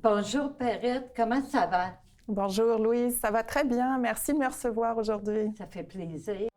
Bonjour Perrette, comment ça va? Bonjour Louise, ça va très bien. Merci de me recevoir aujourd'hui. Ça fait plaisir.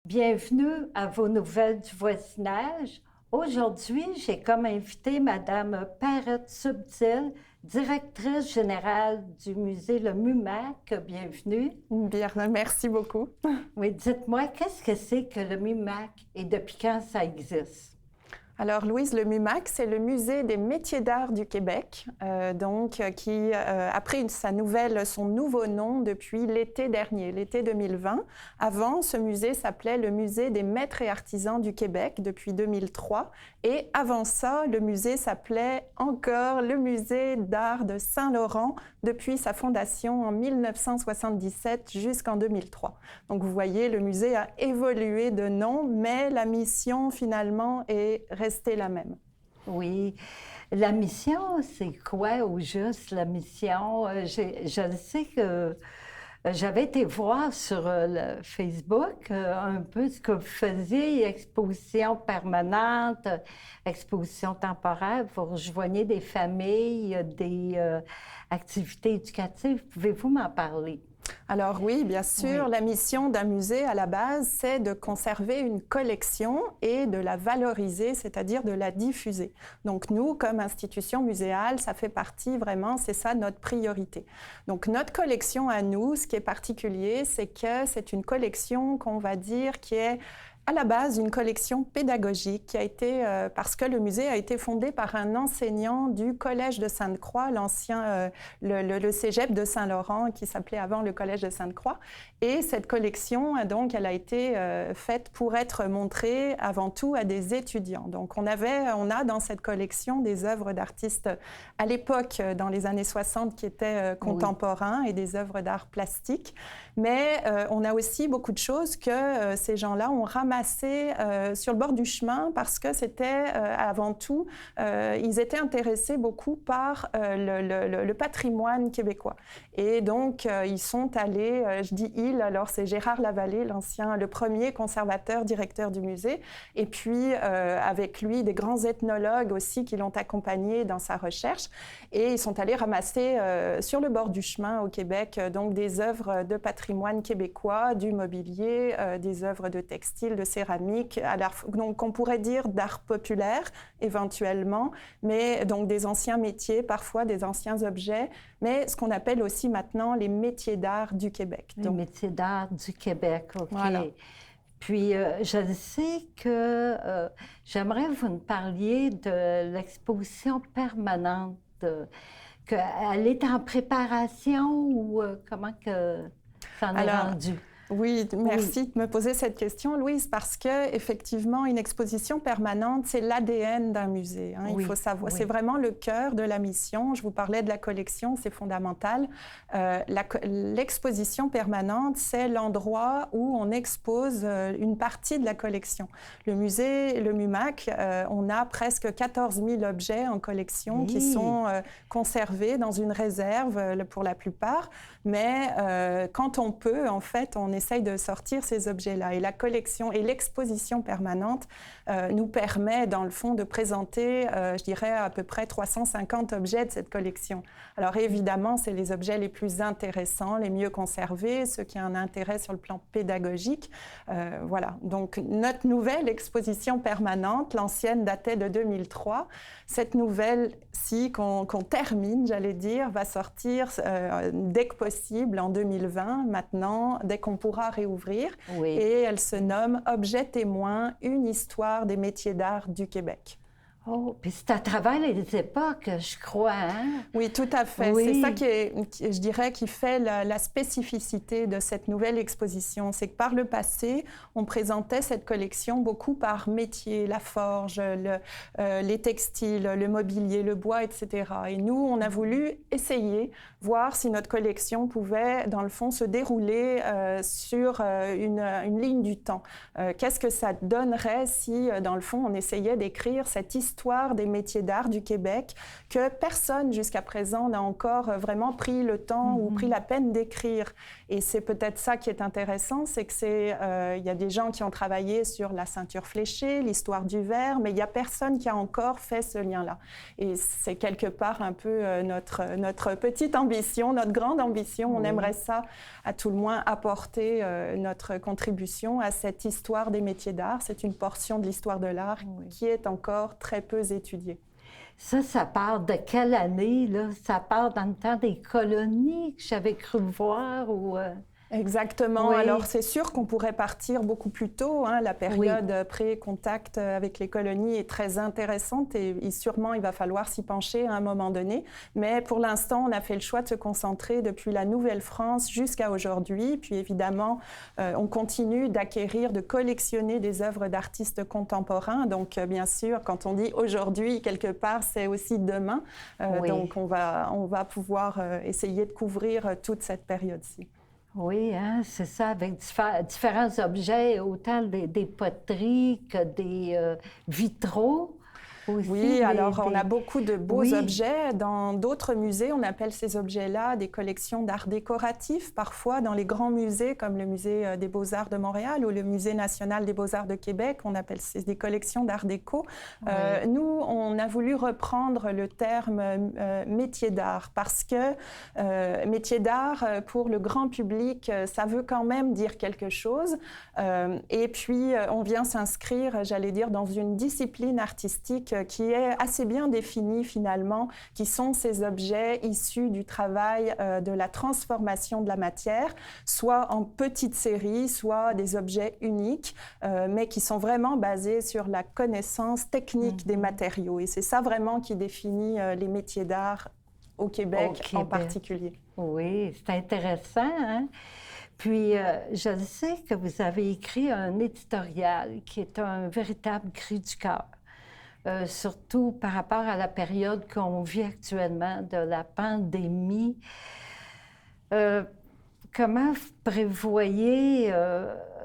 Bienvenue à vos nouvelles du voisinage. Aujourd'hui, j'ai comme invité Madame Perrette Subtil, directrice générale du musée Le MUMAC. Bienvenue. Bien, merci beaucoup. Oui, dites-moi, qu'est-ce que c'est que le MUMAC et depuis quand ça existe? Alors Louise, le MUMAC, c'est le musée des métiers d'art du Québec, qui a pris son nouveau nom depuis l'été dernier, l'été 2020. Avant, ce musée s'appelait le musée des maîtres et artisans du Québec depuis 2003. Et avant ça, le musée s'appelait encore le musée d'art de Saint-Laurent depuis sa fondation en 1977 jusqu'en 2003. Donc vous voyez, le musée a évolué de nom, mais la mission finalement est restée la même. Oui. La mission, c'est quoi au juste, la mission? Je le sais que j'avais été voir sur le Facebook un peu ce que vous faisiez, exposition permanente, exposition temporaire. Vous rejoignez des familles, des activités éducatives. Pouvez-vous m'en parler? Alors oui, bien sûr, Oui. la mission d'un musée à la base, c'est de conserver une collection et de la valoriser, c'est-à-dire de la diffuser. Donc nous, comme institution muséale, ça fait partie vraiment, c'est ça notre priorité. Donc notre collection à nous, ce qui est particulier, c'est que c'est une collection qu'on va dire qui est à la base une collection pédagogique qui a été, parce que le musée a été fondé par un enseignant du Collège de Sainte-Croix, l'ancien, le cégep de Saint-Laurent, qui s'appelait avant le Collège de Sainte-Croix. Et cette collection, donc, elle a été faite pour être montrée avant tout à des étudiants. Donc, on a dans cette collection des œuvres d'artistes à l'époque, dans les années 60, qui étaient contemporains et des œuvres d'art plastique. Mais on a aussi beaucoup de choses que ces gens-là ont ramassées sur le bord du chemin parce que c'était avant tout, ils étaient intéressés beaucoup par le patrimoine québécois. Et donc, ils sont allés, je dis ils, alors c'est Gérard Lavallée, le premier conservateur, directeur du musée, et puis avec lui, des grands ethnologues aussi qui l'ont accompagné dans sa recherche. Et ils sont allés ramasser sur le bord du chemin au Québec, donc des œuvres de patrimoine québécois, du mobilier, des œuvres de textile, de céramique, donc on pourrait dire d'art populaire éventuellement, mais donc des anciens métiers, parfois des anciens objets, mais ce qu'on appelle aussi maintenant les métiers d'art du Québec. Les métiers d'art du Québec, OK. Voilà. Puis, je sais que j'aimerais que vous me parliez de l'exposition permanente, qu'elle est en préparation ou comment que ça en est rendu? Oui, merci de me poser cette question, Louise, parce que effectivement, une exposition permanente, c'est l'ADN d'un musée. Il faut savoir, c'est vraiment le cœur de la mission. Je vous parlais de la collection, c'est fondamental. L'exposition permanente, c'est l'endroit où on expose une partie de la collection. Le musée, le MUMAC, on a presque 14 000 objets en collection qui sont conservés dans une réserve pour la plupart. Mais quand on peut, en fait, on essaye de sortir ces objets-là. Et la collection et l'exposition permanente nous permet, dans le fond, de présenter, je dirais, à peu près 350 objets de cette collection. Alors évidemment, c'est les objets les plus intéressants, les mieux conservés, ceux qui ont un intérêt sur le plan pédagogique. Voilà. Donc notre nouvelle exposition permanente, l'ancienne datait de 2003. Cette nouvelle-ci, qu'on termine, j'allais dire, va sortir dès que possible en 2020, maintenant, dès qu'on pourra réouvrir. Et elle se nomme « Objets témoins, une histoire des métiers d'art du Québec ». Oh, puis c'est à travers les époques, je crois, hein? Oui, tout à fait. Oui. C'est ça je dirais, qui fait la spécificité de cette nouvelle exposition. C'est que par le passé, on présentait cette collection beaucoup par métier, la forge, les textiles, le mobilier, le bois, etc. Et nous, on a voulu essayer, voir si notre collection pouvait, dans le fond, se dérouler sur une ligne du temps. Qu'est-ce que ça donnerait si, dans le fond, on essayait d'écrire cette histoire des métiers d'art du Québec que personne jusqu'à présent n'a encore vraiment pris le temps ou pris la peine d'écrire. Et c'est peut-être ça qui est intéressant, c'est que y a des gens qui ont travaillé sur la ceinture fléchée, l'histoire du verre, mais il n'y a personne qui a encore fait ce lien-là. Et c'est quelque part un peu notre petite ambition, notre grande ambition. On aimerait ça, à tout le moins, apporter notre contribution à cette histoire des métiers d'art. C'est une portion de l'histoire de l'art qui est encore très peu étudiée. Ça part de quelle année, là? Ça part dans le temps des colonies que j'avais cru voir ou... Exactement. Oui. Alors, c'est sûr qu'on pourrait partir beaucoup plus tôt. Hein. La période pré-contact avec les colonies est très intéressante et sûrement, il va falloir s'y pencher à un moment donné. Mais pour l'instant, on a fait le choix de se concentrer depuis la Nouvelle-France jusqu'à aujourd'hui. Puis évidemment, on continue d'acquérir, de collectionner des œuvres d'artistes contemporains. Donc, bien sûr, quand on dit aujourd'hui, quelque part, c'est aussi demain. Donc, on va pouvoir essayer de couvrir toute cette période-ci. Oui, hein, c'est ça, avec différents objets, autant des poteries que des vitraux. Aussi, oui, alors on a beaucoup de beaux objets. Dans d'autres musées, on appelle ces objets-là des collections d'art décoratif. Parfois, dans les grands musées, comme le Musée des Beaux-Arts de Montréal ou le Musée national des Beaux-Arts de Québec, on appelle ces des collections d'art déco. Nous, on a voulu reprendre le terme métier d'art parce que métier d'art, pour le grand public, ça veut quand même dire quelque chose. Et puis, on vient s'inscrire, j'allais dire, dans une discipline artistique qui est assez bien définie finalement, qui sont ces objets issus du travail de la transformation de la matière, soit en petites séries, soit des objets uniques, mais qui sont vraiment basés sur la connaissance technique des matériaux. Et c'est ça vraiment qui définit les métiers d'art au Québec en particulier. Oui, c'est intéressant, hein? Puis, je sais que vous avez écrit un éditorial qui est un véritable cri du cœur. Surtout par rapport à la période qu'on vit actuellement de la pandémie. Comment vous prévoyez,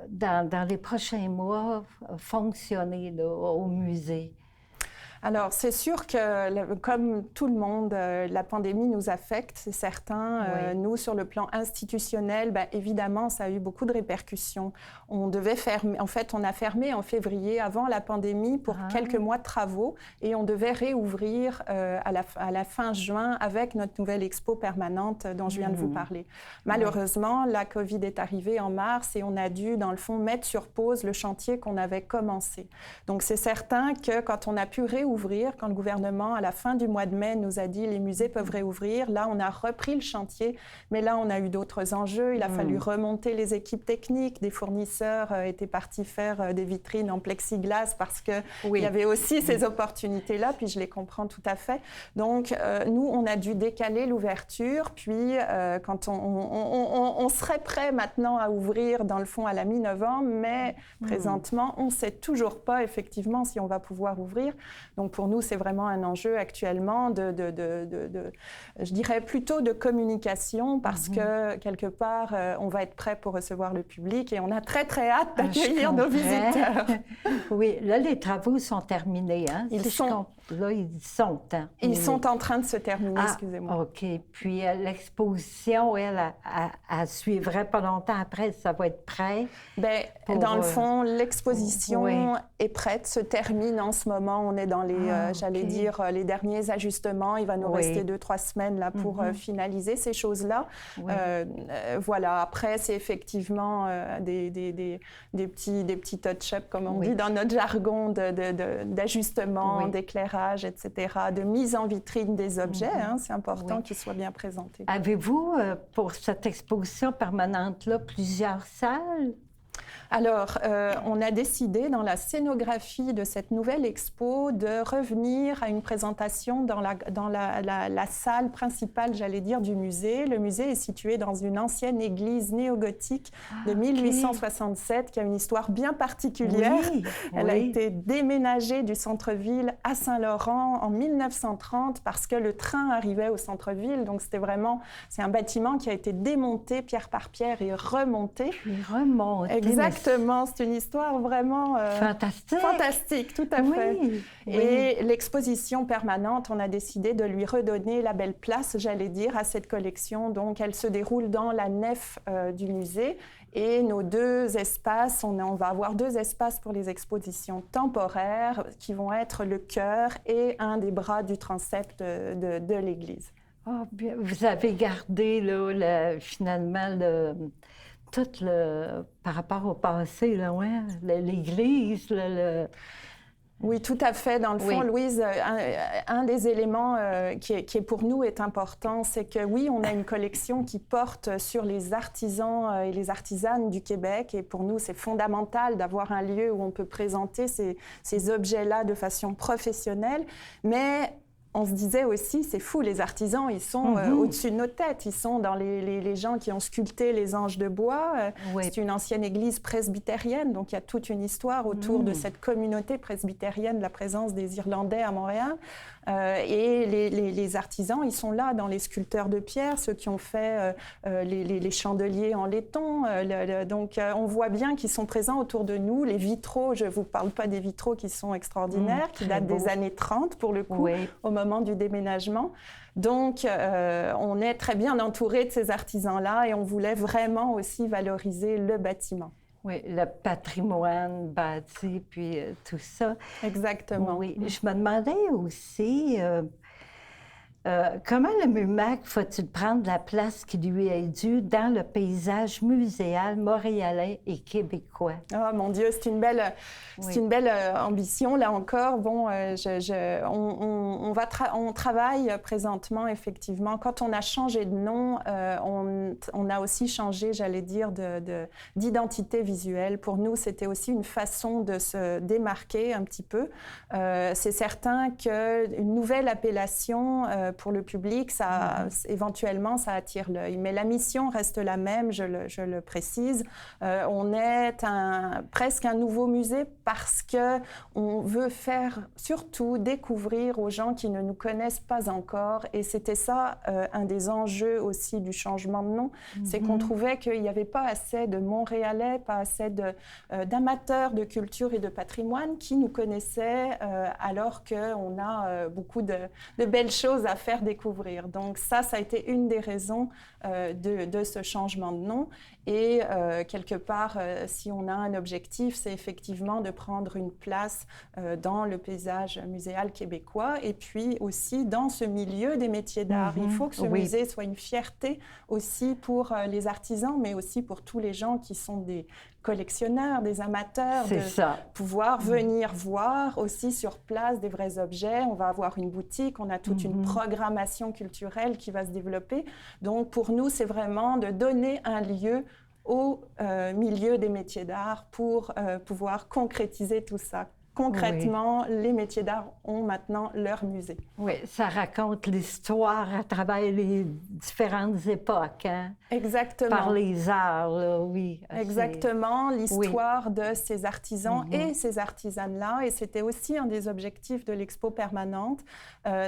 dans les prochains mois, fonctionner là, au musée? Alors, c'est sûr que, comme tout le monde, la pandémie nous affecte, c'est certain. Nous, sur le plan institutionnel, évidemment, ça a eu beaucoup de répercussions. On devait fermer, en fait, on a fermé en février, avant la pandémie, pour quelques mois de travaux, et on devait réouvrir à la fin juin avec notre nouvelle expo permanente dont je viens de vous parler. Malheureusement, la COVID est arrivée en mars et on a dû, dans le fond, mettre sur pause le chantier qu'on avait commencé. Donc, c'est certain que quand on a pu réouvrir, quand le gouvernement, à la fin du mois de mai, nous a dit les musées peuvent réouvrir, là, on a repris le chantier, mais là, on a eu d'autres enjeux. Il a fallu remonter les équipes techniques. Des fournisseurs étaient partis faire des vitrines en plexiglas parce qu'il y avait aussi ces opportunités-là, puis je les comprends tout à fait. Donc, nous, on a dû décaler l'ouverture, puis quand on serait prêt maintenant à ouvrir, dans le fond, à la mi-novembre, mais présentement, on ne sait toujours pas, effectivement, si on va pouvoir ouvrir. Donc, pour nous, c'est vraiment un enjeu actuellement je dirais plutôt de communication parce que, quelque part, on va être prêt pour recevoir le public et on a très, très hâte d'accueillir nos visiteurs. Oui, là, les travaux sont terminés, hein? Ils sont en train de se terminer, excusez-moi. OK. Puis l'exposition, elle suivrait pas longtemps après, ça va être prêt? Dans le fond, l'exposition est prête, se termine en ce moment. On est dans les, j'allais dire, les derniers ajustements. Il va nous rester 2-3 semaines là, pour finaliser ces choses-là. Voilà. Après, c'est effectivement des petits touch-ups, comme on dit dans notre jargon, d'ajustement, d'éclairage, etc., de mise en vitrine des objets. Hein, c'est important qu'ils soient bien présentés. Avez-vous, pour cette exposition permanente-là, plusieurs salles? Alors, on a décidé dans la scénographie de cette nouvelle expo de revenir à une présentation dans la salle principale, j'allais dire, du musée. Le musée est situé dans une ancienne église néo-gothique de 1867 qui a une histoire bien particulière. Oui, Elle a été déménagée du centre-ville à Saint-Laurent en 1930 parce que le train arrivait au centre-ville. Donc, c'est un bâtiment qui a été démonté pierre par pierre et remonté. Puis remonté. Exactement, c'est une histoire vraiment fantastique. Fantastique, tout à fait. Et l'exposition permanente, on a décidé de lui redonner la belle place, j'allais dire, à cette collection. Donc, elle se déroule dans la nef du musée. Et nos deux espaces, on va avoir deux espaces pour les expositions temporaires qui vont être le chœur et un des bras du transept de l'église. Oh, bien. Vous avez gardé là, finalement tout par rapport au passé, là, ouais, l'église, Oui, tout à fait. Dans le fond, Louise, un des éléments qui est pour nous est important, c'est que oui, on a une collection qui porte sur les artisans et les artisanes du Québec. Et pour nous, c'est fondamental d'avoir un lieu où on peut présenter ces objets-là de façon professionnelle. Mais on se disait aussi, c'est fou, les artisans, ils sont au-dessus de nos têtes. Ils sont dans les gens qui ont sculpté les anges de bois. C'est une ancienne église presbytérienne, donc il y a toute une histoire autour de cette communauté presbytérienne, la présence des Irlandais à Montréal. Et les artisans, ils sont là dans les sculpteurs de pierre, ceux qui ont fait les chandeliers en laiton. Donc on voit bien qu'ils sont présents autour de nous. Les vitraux, je ne vous parle pas des vitraux qui sont extraordinaires, qui datent des années 30 pour le coup, au moment du déménagement. Donc, on est très bien entouré de ces artisans-là et on voulait vraiment aussi valoriser le bâtiment. Oui, le patrimoine bâti, puis tout ça. Exactement. Oui, je me demandais aussi comment le MUMAC faut-il prendre la place qui lui est due dans le paysage muséal montréalais et québécois? Oh mon Dieu, c'est une belle ambition, là encore. Bon, on travaille présentement, effectivement. Quand on a changé de nom, on a aussi changé, j'allais dire, d'identité visuelle. Pour nous, c'était aussi une façon de se démarquer un petit peu. C'est certain qu'une nouvelle appellation pour le public, éventuellement, ça attire l'œil. Mais la mission reste la même, je le précise. On est presque un nouveau musée parce qu'on veut faire surtout découvrir aux gens qui ne nous connaissent pas encore. Et c'était ça, un des enjeux aussi du changement de nom. C'est qu'on trouvait qu'il n'y avait pas assez de Montréalais, pas assez d'amateurs de culture et de patrimoine qui nous connaissaient alors qu'on a beaucoup de belles choses à faire découvrir. Donc ça a été une des raisons de ce changement de nom. Et quelque part, si on a un objectif, c'est effectivement de prendre une place dans le paysage muséal québécois et puis aussi dans ce milieu des métiers d'art. Il faut que ce musée soit une fierté aussi pour les artisans, mais aussi pour tous les gens qui sont des collectionneurs, des amateurs, pouvoir venir voir aussi sur place des vrais objets. On va avoir une boutique, on a toute une programmation culturelle qui va se développer. Donc pour nous, c'est vraiment de donner un lieu au milieu des métiers d'art pour pouvoir concrétiser tout ça. Concrètement, les métiers d'art ont maintenant leur musée. Oui, ça raconte l'histoire à travers les différentes époques. Hein? Exactement. Par les arts, là, oui. Exactement, l'histoire de ces artisans et ces artisanes-là. Et c'était aussi un des objectifs de l'expo permanente.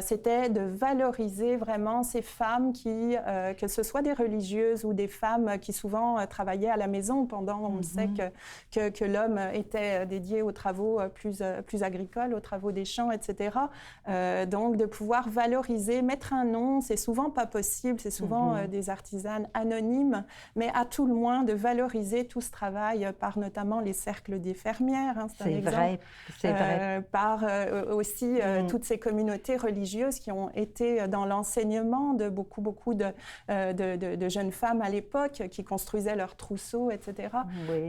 C'était de valoriser vraiment ces femmes qui, que ce soit des religieuses ou des femmes qui souvent travaillaient à la maison pendant, on sait que l'homme était dédié aux travaux plus agricoles, aux travaux des champs, etc. Donc, de pouvoir valoriser, mettre un nom, c'est souvent pas possible, c'est souvent des artisanes anonymes, mais à tout le moins de valoriser tout ce travail par notamment les cercles des fermières, hein, c'est vrai, c'est vrai. Par aussi toutes ces communautés religieuses qui ont été dans l'enseignement de beaucoup de jeunes femmes à l'époque qui construisaient leurs trousseaux, etc.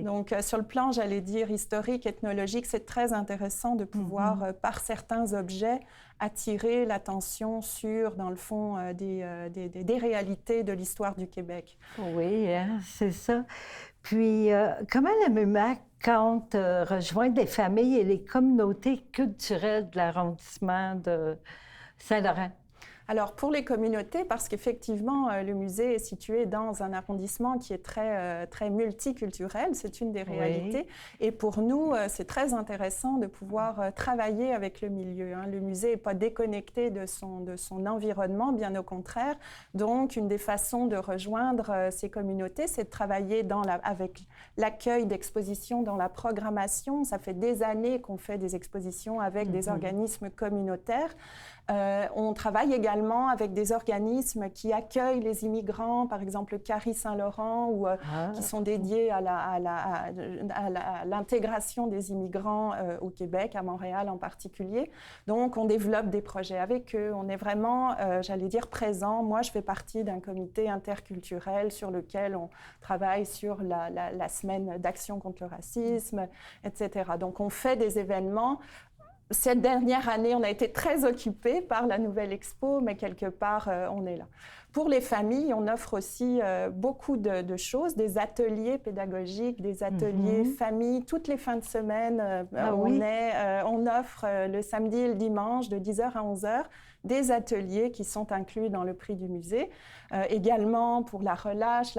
Donc, sur le plan, j'allais dire, historique, ethnologique, c'est très intéressant de pouvoir, par certains objets, attirer l'attention sur, dans le fond, des réalités de l'histoire du Québec. Oui, hein, c'est ça. Puis, comment la MUMAC compte rejoindre les familles et les communautés culturelles de l'arrondissement de Saint-Laurent? Alors pour les communautés, parce qu'effectivement, le musée est situé dans un arrondissement qui est très multiculturel, c'est une des réalités. Et pour nous, c'est très intéressant de pouvoir travailler avec le milieu. Le musée n'est pas déconnecté de son environnement, bien au contraire. Donc une des façons de rejoindre ces communautés, c'est de travailler avec l'accueil d'expositions dans la programmation. Ça fait des années qu'on fait des expositions avec des organismes communautaires. On travaille également avec des organismes qui accueillent les immigrants, par exemple le Carré Saint-Laurent, ou qui sont dédiés à l'intégration des immigrants au Québec, à Montréal en particulier. Donc, on développe des projets avec eux. On est vraiment, j'allais dire, présent. Moi, je fais partie d'un comité interculturel sur lequel on travaille sur la semaine d'action contre le racisme, etc. Donc, on fait des événements. Cette dernière année, on a été très occupés par la nouvelle expo, mais quelque part, on est là. Pour les familles, on offre aussi beaucoup de choses, des ateliers pédagogiques, des ateliers famille. Toutes les fins de semaine, on offre le samedi et le dimanche de 10h à 11h des ateliers qui sont inclus dans le prix du musée. Également, pour la relâche,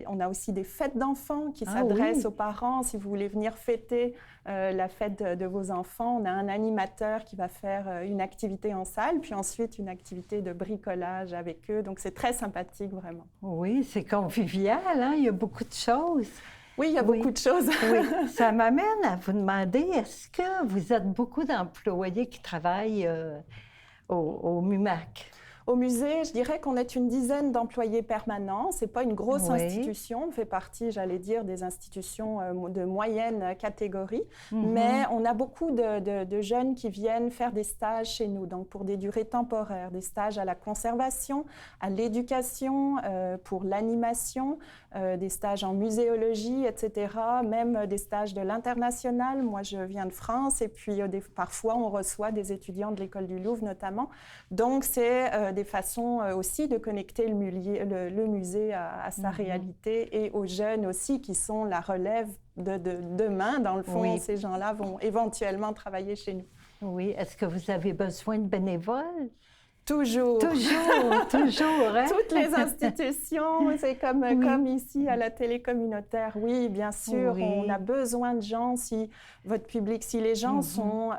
on a aussi des fêtes d'enfants qui s'adressent aux parents. Si vous voulez venir fêter la fête de vos enfants, on a un animateur qui va faire une activité en salle, puis ensuite une activité de bricolage avec eux. Donc, c'est très sympathique, vraiment. Oui, c'est convivial, hein? Il y a beaucoup de choses. Oui, il y a beaucoup de choses. Oui, ça m'amène à vous demander, est-ce que vous êtes beaucoup d'employés qui travaillent au MUMAC? Au musée, je dirais qu'on est une dizaine d'employés permanents. Ce n'est pas une grosse institution. On fait partie, j'allais dire, des institutions de moyenne catégorie. Mais on a beaucoup de jeunes qui viennent faire des stages chez nous, donc pour des durées temporaires, des stages à la conservation, à l'éducation, pour l'animation, des stages en muséologie, etc. Même des stages de l'international. Moi, je viens de France et puis parfois, on reçoit des étudiants de l'École du Louvre notamment. Donc, c'est des façons aussi de connecter le musée à sa réalité et aux jeunes aussi qui sont la relève de demain. Dans le fond, ces gens-là vont éventuellement travailler chez nous. Oui. Est-ce que vous avez besoin de bénévoles? Toujours. Toujours. Hein? Toutes les institutions, c'est comme ici à la télé communautaire. Oui, bien sûr, on a besoin de gens. Si votre public, si les gens sont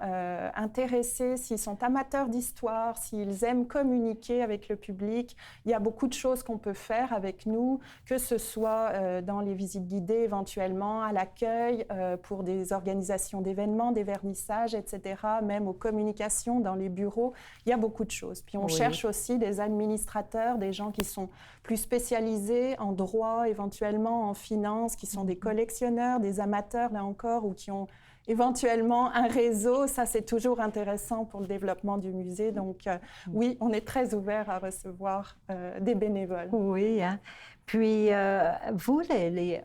intéressés, s'ils sont amateurs d'histoire, s'ils aiment communiquer avec le public, il y a beaucoup de choses qu'on peut faire avec nous, que ce soit dans les visites guidées éventuellement, à l'accueil, pour des organisations d'événements, des vernissages, etc., même aux communications, dans les bureaux. Il y a beaucoup de choses. Puis on cherche aussi des administrateurs, des gens qui sont plus spécialisés en droit, éventuellement en finance, qui sont des collectionneurs, des amateurs, là encore, ou qui ont éventuellement un réseau. Ça, c'est toujours intéressant pour le développement du musée. Donc, oui, on est très ouvert à recevoir des bénévoles. Oui, hein? Puis, vous,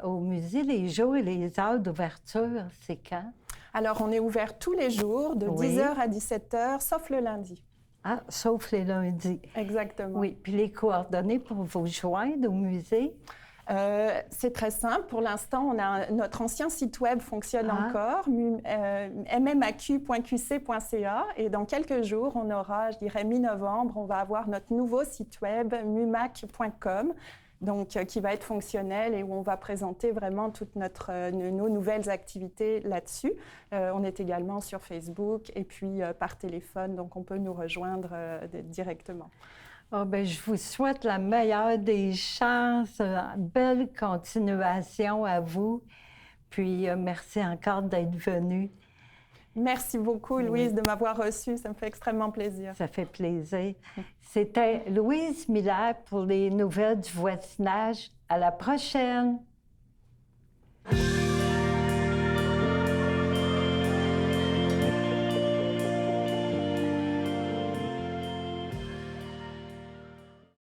au musée, les jours et les heures d'ouverture, c'est quand? Alors, on est ouvert tous les jours, de 10h à 17h, sauf le lundi. Ah, sauf les lundis. Exactement. Oui, puis les coordonnées pour vous joindre au musée? C'est très simple. Pour l'instant, notre ancien site web fonctionne encore, mmaq.qc.ca. Et dans quelques jours, on aura, je dirais mi-novembre, on va avoir notre nouveau site web, mumac.com. Donc, qui va être fonctionnel et où on va présenter vraiment toutes nos nouvelles activités là-dessus. On est également sur Facebook et puis par téléphone, donc on peut nous rejoindre directement. Oh, ben, je vous souhaite la meilleure des chances, belle continuation à vous. Puis, merci encore d'être venue. Merci beaucoup, Louise, de m'avoir reçue. Ça me fait extrêmement plaisir. Ça fait plaisir. C'était Louise Miller pour les nouvelles du voisinage. À la prochaine!